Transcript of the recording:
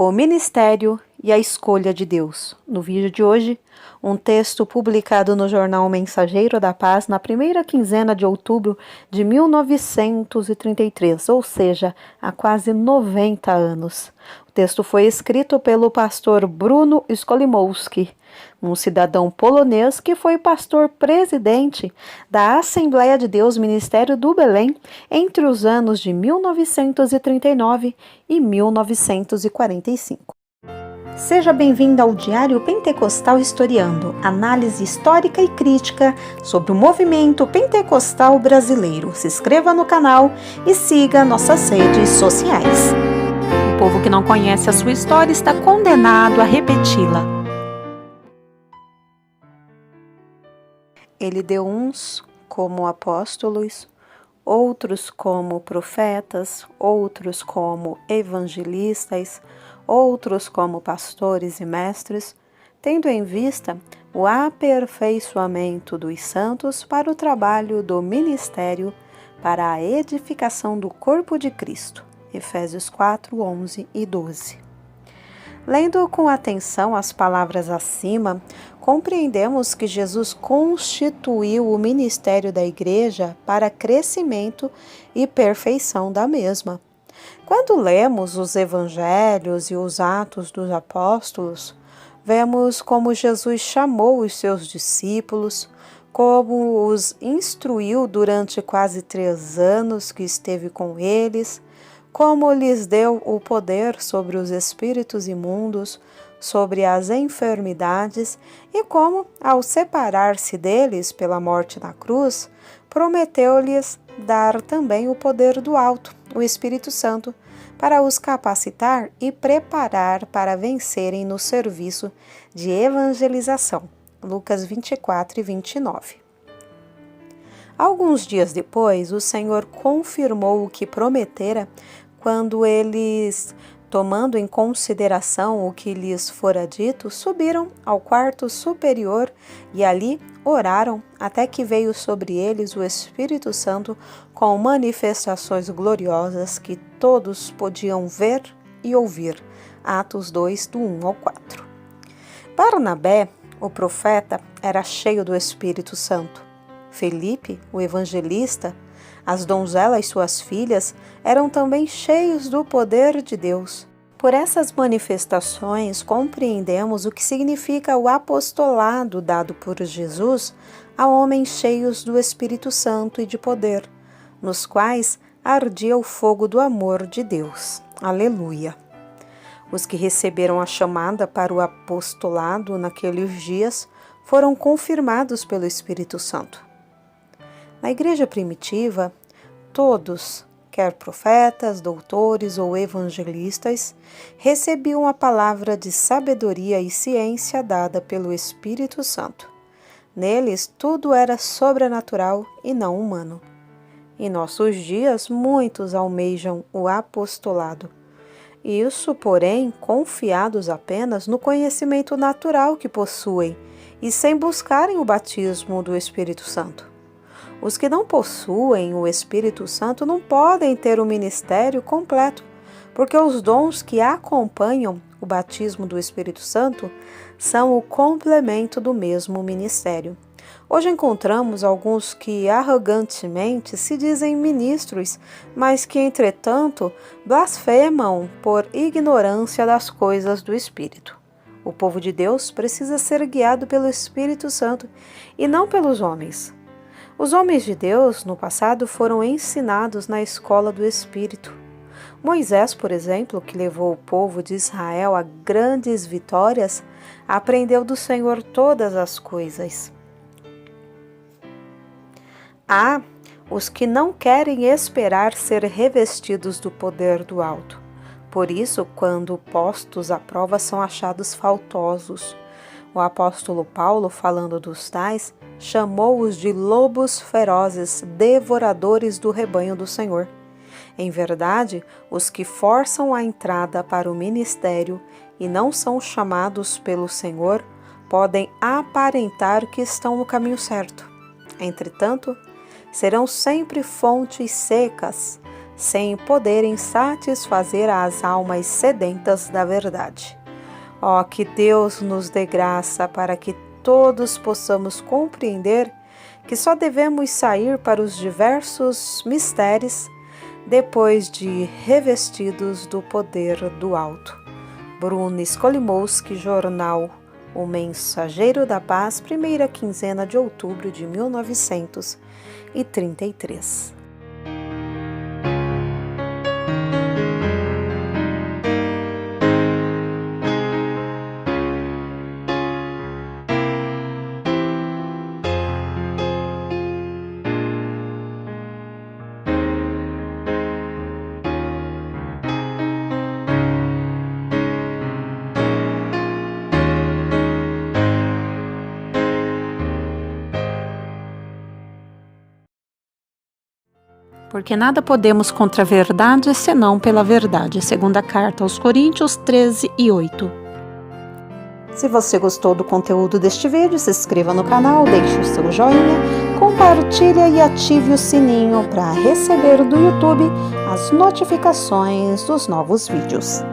O ministério e a escolha de Deus. No vídeo de hoje, um texto publicado no jornal Mensageiro da Paz na primeira quinzena de outubro de 1933, ou seja, há quase 90 anos. O texto foi escrito pelo pastor Bruno Skolimowski, um cidadão polonês que foi pastor presidente da Assembleia de Deus Ministério do Belém entre os anos de 1939 e 1945. Seja bem-vindo ao Diário Pentecostal Historiando, análise histórica e crítica sobre o movimento pentecostal brasileiro. Se inscreva no canal e siga nossas redes sociais. O povo que não conhece a sua história está condenado a repeti-la. Ele deu uns como apóstolos, outros como profetas, outros como evangelistas, outros como pastores e mestres, tendo em vista o aperfeiçoamento dos santos para o trabalho do ministério, para a edificação do corpo de Cristo. Efésios 4, 11 e 12. Lendo com atenção as palavras acima, compreendemos que Jesus constituiu o ministério da Igreja para crescimento e perfeição da mesma. Quando lemos os Evangelhos e os Atos dos Apóstolos, vemos como Jesus chamou os seus discípulos, como os instruiu durante quase 3 anos que esteve com eles, como lhes deu o poder sobre os espíritos imundos, sobre as enfermidades e como, ao separar-se deles pela morte na cruz, prometeu-lhes dar também o poder do alto, o Espírito Santo, para os capacitar e preparar para vencerem no serviço de evangelização. Lucas 24 e 29. Alguns dias depois, o Senhor confirmou o que prometera quando eles, tomando em consideração o que lhes fora dito, subiram ao quarto superior e ali oraram até que veio sobre eles o Espírito Santo com manifestações gloriosas que todos podiam ver e ouvir. Atos 2, do 1 ao 4. Barnabé, o profeta, era cheio do Espírito Santo. Felipe, o evangelista, as donzelas suas filhas, eram também cheios do poder de Deus. Por essas manifestações, compreendemos o que significa o apostolado dado por Jesus a homens cheios do Espírito Santo e de poder, nos quais ardia o fogo do amor de Deus. Aleluia! Os que receberam a chamada para o apostolado naqueles dias foram confirmados pelo Espírito Santo. Na igreja primitiva, todos, quer profetas, doutores ou evangelistas, recebiam a palavra de sabedoria e ciência dada pelo Espírito Santo. Neles, tudo era sobrenatural e não humano. Em nossos dias, muitos almejam o apostolado. Isso, porém, confiados apenas no conhecimento natural que possuem e sem buscarem o batismo do Espírito Santo. Os que não possuem o Espírito Santo não podem ter o ministério completo, porque os dons que acompanham o batismo do Espírito Santo são o complemento do mesmo ministério. Hoje encontramos alguns que arrogantemente se dizem ministros, mas que, entretanto, blasfemam por ignorância das coisas do Espírito. O povo de Deus precisa ser guiado pelo Espírito Santo e não pelos homens. Os homens de Deus, no passado, foram ensinados na escola do Espírito. Moisés, por exemplo, que levou o povo de Israel a grandes vitórias, aprendeu do Senhor todas as coisas. Há os que não querem esperar ser revestidos do poder do alto. Por isso, quando postos à prova, são achados faltosos. O apóstolo Paulo, falando dos tais, chamou-os de lobos ferozes, devoradores do rebanho do Senhor. Em verdade, os que forçam a entrada para o ministério e não são chamados pelo Senhor, podem aparentar que estão no caminho certo. Entretanto, serão sempre fontes secas, sem poderem satisfazer as almas sedentas da verdade. Ó, que Deus nos dê graça para que todos possamos compreender que só devemos sair para os diversos mistérios depois de revestidos do poder do alto. Bruno Skolimowski, Jornal O Mensageiro da Paz, primeira quinzena de outubro de 1933. Porque nada podemos contra a verdade, senão pela verdade. Segunda carta aos Coríntios 13:8. Se você gostou do conteúdo deste vídeo, se inscreva no canal, deixe o seu joinha, compartilhe e ative o sininho para receber do YouTube as notificações dos novos vídeos.